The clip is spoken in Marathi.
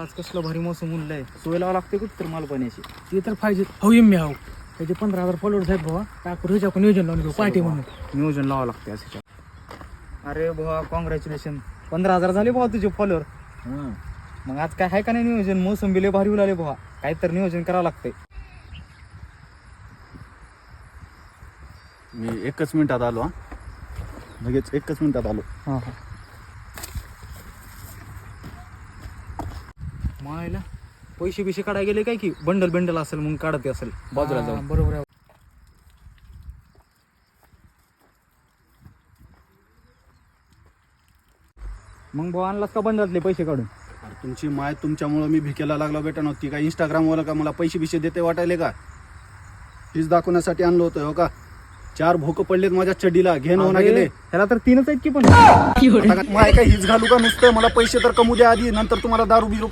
आज कसलं भारी मोसम उरलंय, सोय लावा लागते कुठं तर मला पाण्याची. ते तर पाहिजे हो एम हाव त्याचे 15,000 फॉलोअर्स आहेत भावा. टाकू ह्याच्या आपण नियोजन लावून घेऊ पार्टी म्हणून. नियोजन लावावं लागते असं. अरे भावा कॉंग्रॅच्युलेशन, 15,000 झाले भावा तुझे फॉलोअर. मग आज काय आहे का नाही नियोजन? मोसम बिले भारी उलाले भावा, काय तर नियोजन करावं लागतंय. मी 1 मिनिटात आलो. लगेच 1 मिनिटात आलो. हां हां. मायला पैसे बिशे काढायला गेले काय की बंडल असेल मग काढते असेल बाजूला हा, जाऊन. बरोबर आहे. मग भाऊ आणलास का बंडलातले पैसे काढून? अरे तुमची माय तुमच्यामुळं मी भिकेला लागला बेटा नव्हती का? इंस्टाग्रामवर का मला पैसे बिशे देते वाटायले का? तीच दाखवण्यासाठी आणलं होतं. हो का 4 भोकं पडलेत माझ्या चड्डीला, घे ना गेले. ह्याला तर 3च आहेत की पण. माय काय हीच घालू का नुसतं? मला पैसे तर कमू द्या आधी, नंतर तुम्हाला दारू बिरू